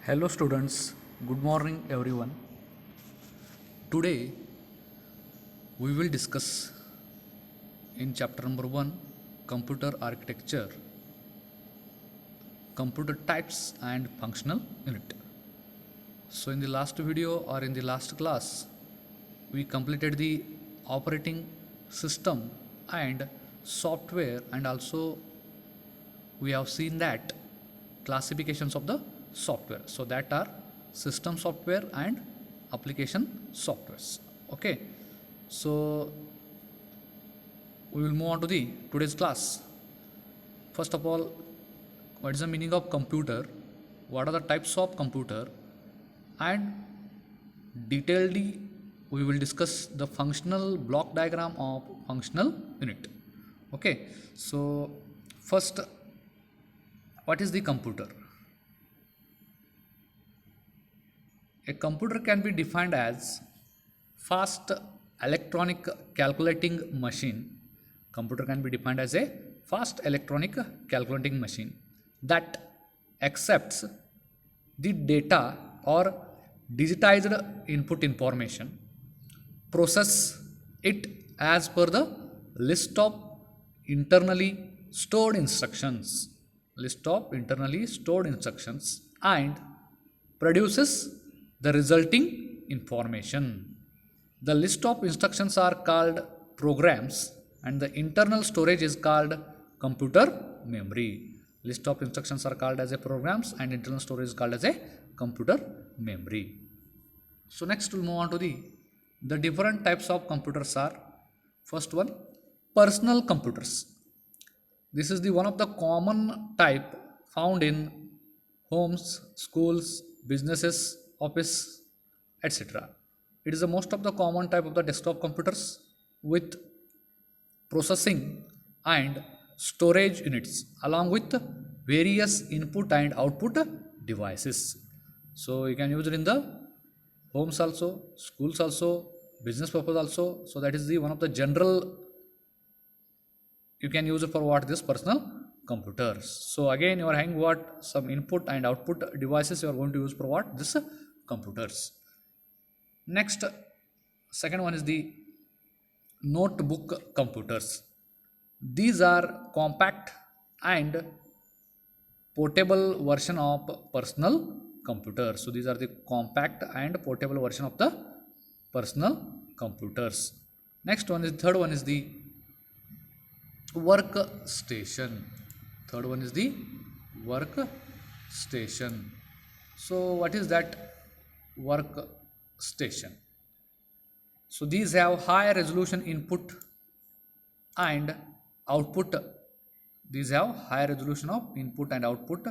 Hello students, good morning everyone. Today we will discuss in chapter number 1 computer architecture, computer types and functional unit. So in the last video or in the last class we completed the operating system and software, and also we have seen that classifications of the software, so that are system software and application softwares. Okay, so we will move on to the today's class. First of all, what is the meaning of computer, what are the types of computer, and detailedly we will discuss the functional block diagram of functional unit. Okay, so first, what is the computer? A computer can be defined as fast electronic calculating machine. Computer can be defined as a fast electronic calculating machine that accepts the data or digitized input information, process it as per the list of internally stored instructions, and produces the resulting information. The list of instructions are called programs and the internal storage is called computer memory. List of instructions are called as a programs and internal storage is called as a computer memory. So next we'll move on to the different types of computers are. First one, personal computers. This is the one of the common type found in homes, schools, businesses, office, etc. It is the most of the common type of the desktop computers with processing and storage units along with various input and output devices. So you can use it in the homes also, schools also, business purpose also. So that is the one of the general you can use it for what this personal computers. So again you are having what some input and output devices you are going to use for what this computers. Next, second one is the notebook computers. These are compact and portable version of personal computers. So these are the compact and portable version of the personal computers. Next one is third one is the workstation. Third one is the workstation. So what is that workstation? So these have high resolution input and output. These have high resolution of input and output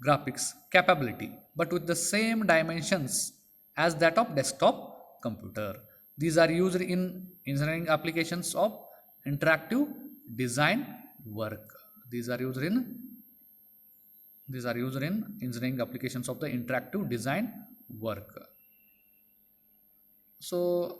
graphics capability, but with the same dimensions as that of desktop computer. These are used in engineering applications of interactive design work. These are used in engineering applications of the interactive design work. So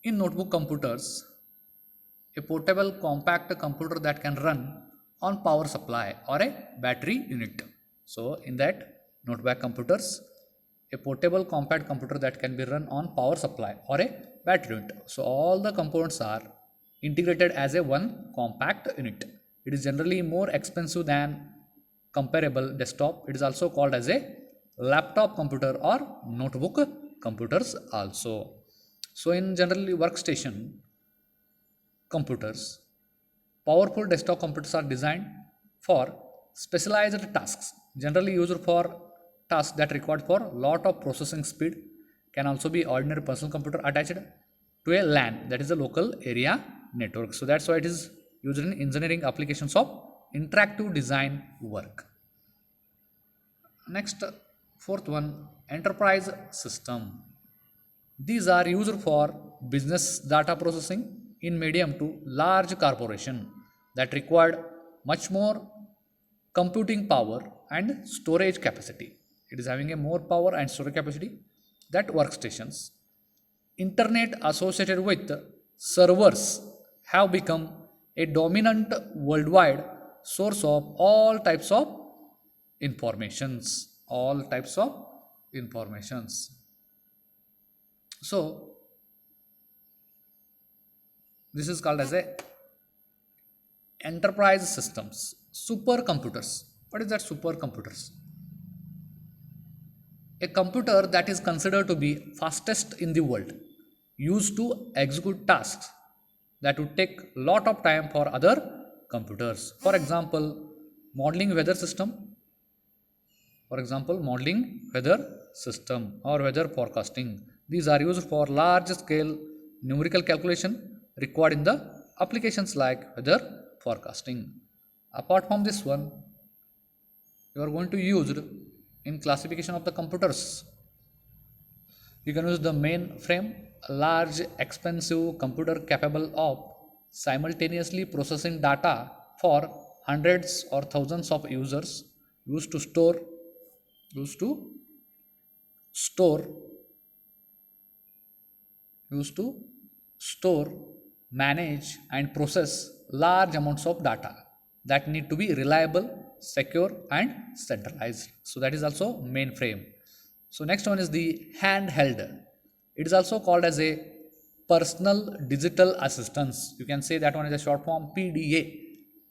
in notebook computers, a portable compact computer that can run on power supply or a battery unit. So in that notebook computers, a portable compact computer that can be run on power supply or a battery unit. So all the components are integrated as a one compact unit. It is generally more expensive than comparable desktop. It is also called as a laptop computer or notebook computers also. So in generally workstation computers, powerful desktop computers are designed for specialized tasks, generally used for tasks that require for lot of processing speed. Can also be ordinary personal computer attached to a LAN, that is a local area network. So that's why it is used in engineering applications of interactive design work. Next, fourth one, enterprise system. These are used for business data processing in medium to large corporation that required much more computing power and storage capacity. It is having a more power and storage capacity that workstations. Internet associated with servers have become a dominant worldwide source of all types of informations. all types of informations. So this is called as a enterprise systems, supercomputers. What is that supercomputers? A computer that is considered to be fastest in the world, used to execute tasks that would take lot of time for other computers. For example, modeling weather system. For example, modeling weather system or weather forecasting. These are used for large scale numerical calculation required in the applications like weather forecasting. Apart from this one, you are going to use in classification of the computers. You can use the mainframe, a large, expensive computer capable of simultaneously processing data for hundreds or thousands of users, used to store, used to store, used to store, manage, and process large amounts of data that need to be reliable, secure, and centralized. So that is also mainframe. So next one is the handheld. It is also called as a personal digital assistance. You can say that one is a short form PDA.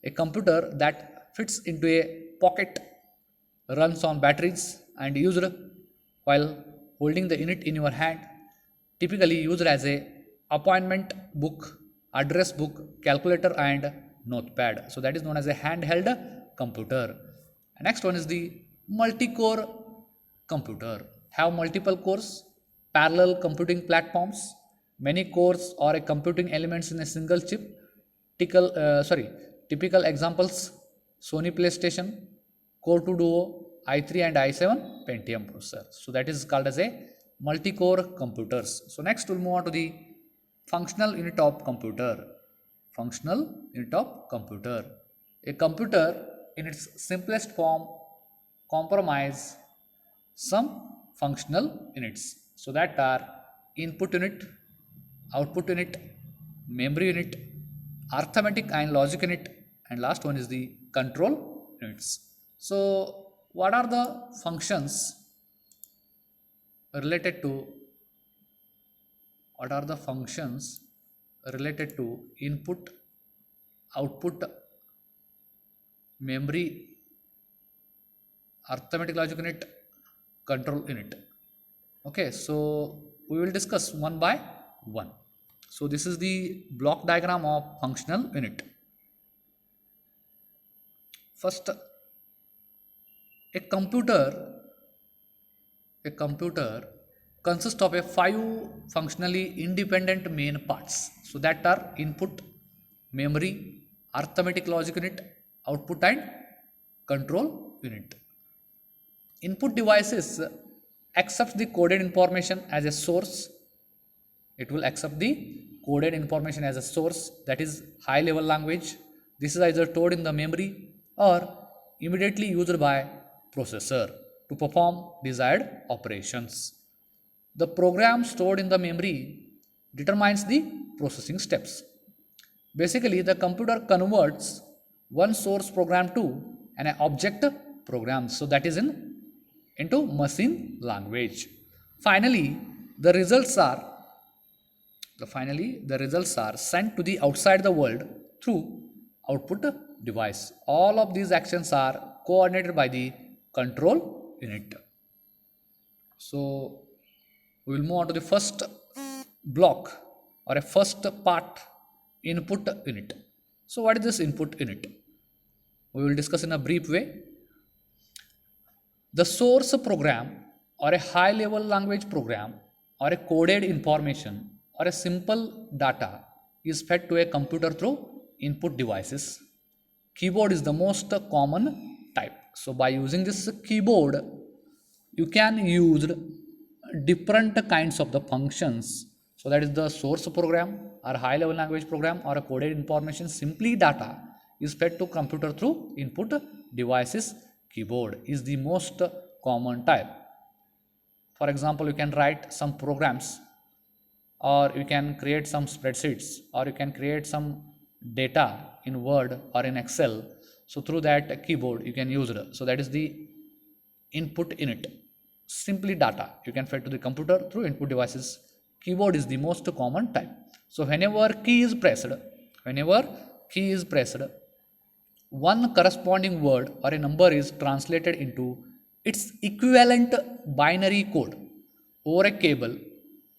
A computer that fits into a pocket, runs on batteries, and used while holding the unit in your hand, typically used as a appointment book, address book, calculator, and notepad. So that is known as a handheld computer. Next one is the multi-core computer. Have multiple cores, parallel computing platforms, many cores or a computing elements in a single chip. Typical examples: Sony PlayStation, Core 2 Duo, i3 and i7 Pentium processor. So that is called as a multi-core computers. So next we'll move on to the functional unit of computer. Functional unit of computer. A computer in its simplest form comprise some functional units. So that are input unit, output unit, memory unit, arithmetic and logic unit, and last one is the control units. So what are the functions related to what are the functions related to input, output, memory, arithmetic logic unit, control unit? Okay, so we will discuss one by one. So this is the block diagram of functional unit. First, a computer consists of a 5 functionally independent main parts. So that are input, memory, arithmetic logic unit, output, and control unit. Input devices accepts the coded information as a source. It will accept the coded information as a source, that is high level language. This is either stored in the memory or immediately used by processor to perform desired operations. The program stored in the memory determines the processing steps. Basically, the computer converts one source program to an object program. So that is into machine language. Finally, the results are sent to the outside the world through output device. All of these actions are coordinated by the control unit. So we will move on to the first block or a first part, input unit. So what is this input unit? We will discuss in a brief way. The source program or a high level language program or a coded information or a simple data is fed to a computer through input devices. Keyboard is the most common type. So by using this keyboard, you can use different kinds of the functions. So that is the source program or high level language program or a coded information, simply data is fed to computer through input devices. Keyboard is the most common type. For example, you can write some programs, or you can create some spreadsheets, or you can create some data in Word or in Excel. So through that keyboard you can use it. So that is the input in it. Simply data you can fed to the computer through input devices. Keyboard is the most common type. So whenever key is pressed, one corresponding word or a number is translated into its equivalent binary code over a cable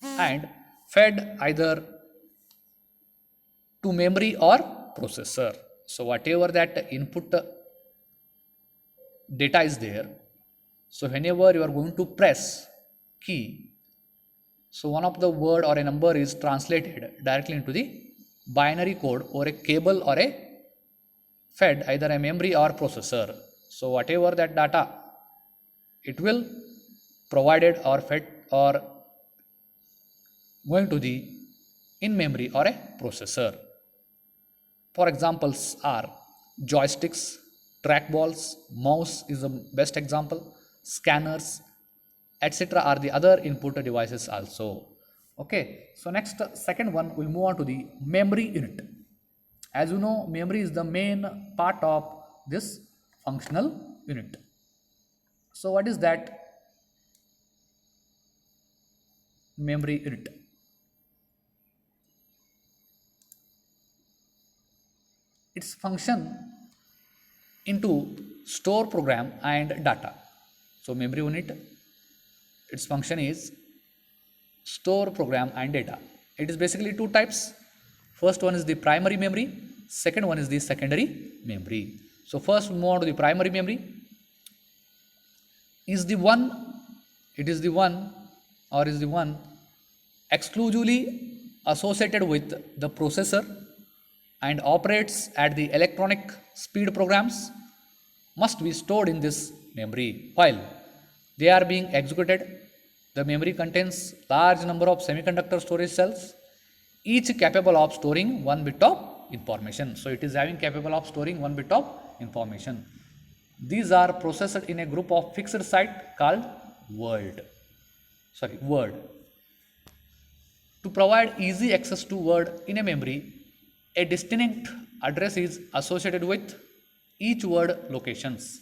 and fed either to memory or processor. So whatever that input data is there, so whenever you are going to press key, so one of the word or a number is translated directly into the binary code or a cable or a fed either a memory or processor. So whatever that data, it will provided or fed or going to the in memory or a processor. For examples are joysticks, trackballs, mouse is the best example, scanners, etc. are the other input devices also. Okay, so next second one we'll move on to the memory unit. As you know, memory is the main part of this functional unit. So what is that memory unit? Its function into store program and data. So memory unit, its function is store program and data. It is basically two types. First one is the primary memory, second one is the secondary memory. So first we move on to the primary memory. Is the one exclusively associated with the processor and operates at the electronic speed programs must be stored in this memory. While they are being executed, the memory contains large number of semiconductor storage cells, each capable of storing 1 bit of information. So it is having capable of storing 1 bit of information. These are processed in a group of fixed site called word. To provide easy access to word in a memory, a distinct address is associated with each word locations.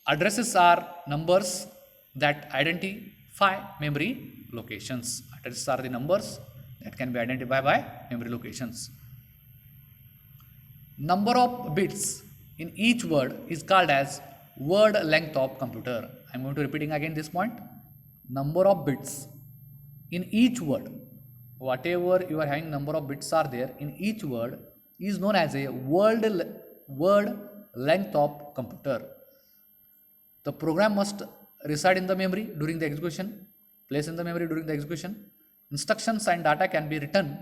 Addresses are numbers that identify memory locations. Addresses are the numbers that can be identified by memory locations. Number of bits in each word is called as word length of computer. I am going to repeating again this point. Number of bits in each word, whatever you are having number of bits are there in each word is known as a word length of computer. The program must reside in the memory during the execution, place in the memory during the execution. Instructions and data can be written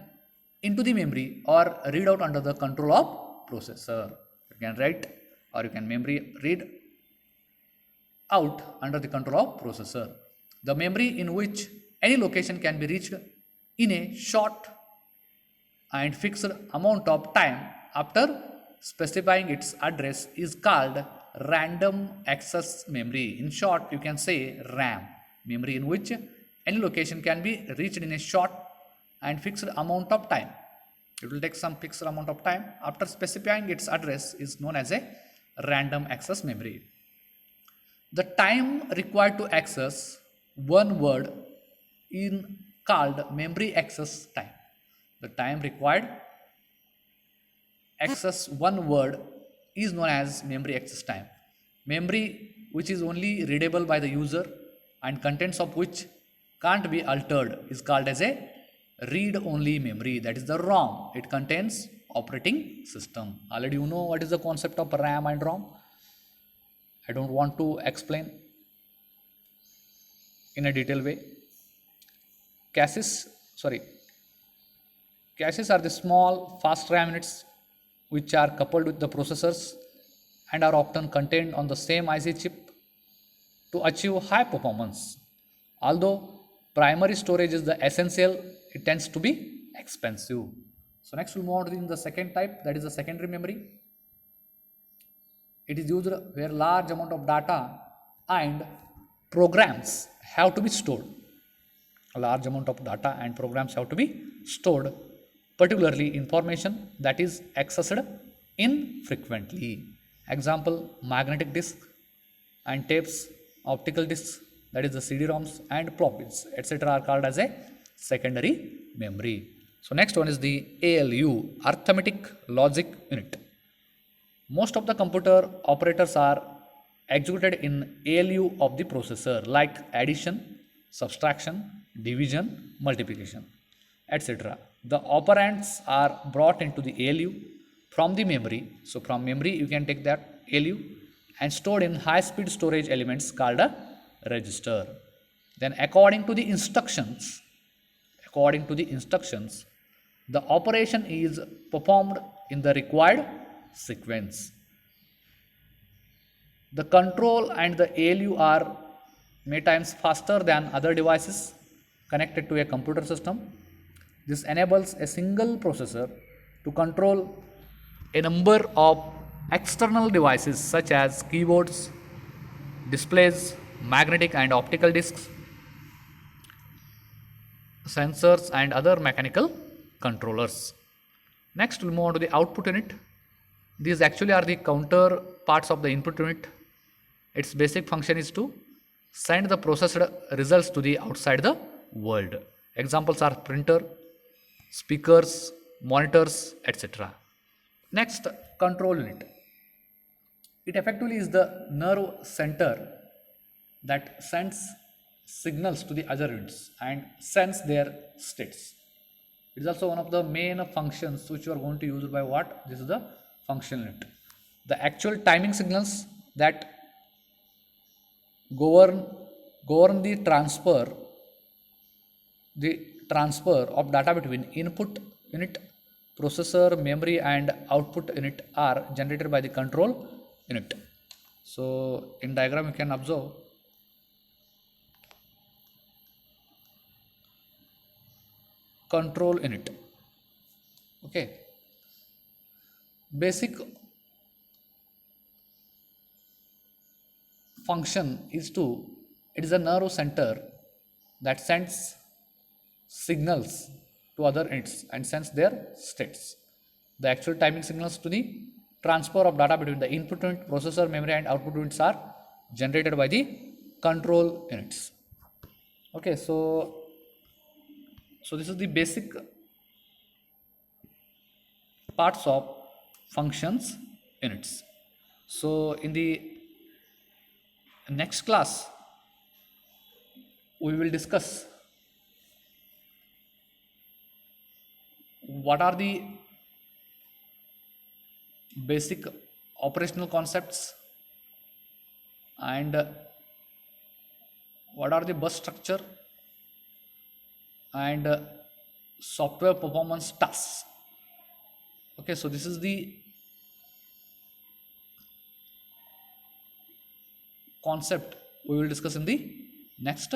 into the memory or read out under the control of processor. You can write or you can memory read out under the control of processor. The memory in which any location can be reached in a short and fixed amount of time after specifying its address is called random access memory. In short, you can say RAM, memory in which any location can be reached in a short and fixed amount of time. It will take some fixed amount of time after specifying its address is known as a random access memory. The time required to access one word in called memory access time. The time required access one word is known as memory access time. Memory which is only readable by the user and contents of which can't be altered is called as a read-only memory. That is the ROM. It contains operating system. Already you know what is the concept of RAM and ROM. I don't want to explain in a detailed way. Caches are the small fast RAM units which are coupled with the processors and are often contained on the same IC chip to achieve high performance. Although primary storage is the essential, it tends to be expensive. So next we'll move on to the second type, that is the secondary memory. It is used where large amount of data and programs have to be stored. A large amount of data and programs have to be stored, particularly information that is accessed infrequently. Example, magnetic disk and tapes optical discs, that is the CD-ROMs, and floppy etc. are called as a secondary memory. So next one is the ALU, arithmetic logic unit. Most of the computer operators are executed in ALU of the processor, like addition, subtraction, division, multiplication, etc. The operands are brought into the ALU from the memory. So from memory you can take that ALU and stored in high speed storage elements called a register. Then according to the instructions, the operation is performed in the required sequence. The control and the ALU are many times faster than other devices connected to a computer system. This enables a single processor to control a number of external devices such as keyboards, displays, magnetic and optical discs, sensors and other mechanical controllers. Next we'll move on to the output unit. These actually are the counter parts of the input unit. Its basic function is to send the processed results to the outside the world. Examples are printer, speakers, monitors, etc. Next, control unit. It effectively is the nerve center that sends signals to the other units and sends their states. It is also one of the main functions which you are going to use by what? This is the function unit. The actual timing signals that govern the transfer of data between input unit, processor, memory and output unit are generated by the control unit. So in diagram you can observe control unit. Okay, basic function is it is a nerve center that sends signals to other units and sends their states. The actual timing signals to the transfer of data between the input unit, processor, memory and output units are generated by the control units. Okay, so this is the basic parts of functions units. So in the next class we will discuss what are the basic operational concepts and what are the bus structure and software performance tasks. Okay, so this is the concept we will discuss in the next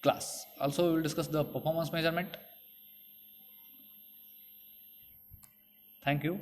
class. Also we will discuss the performance measurement. Thank you.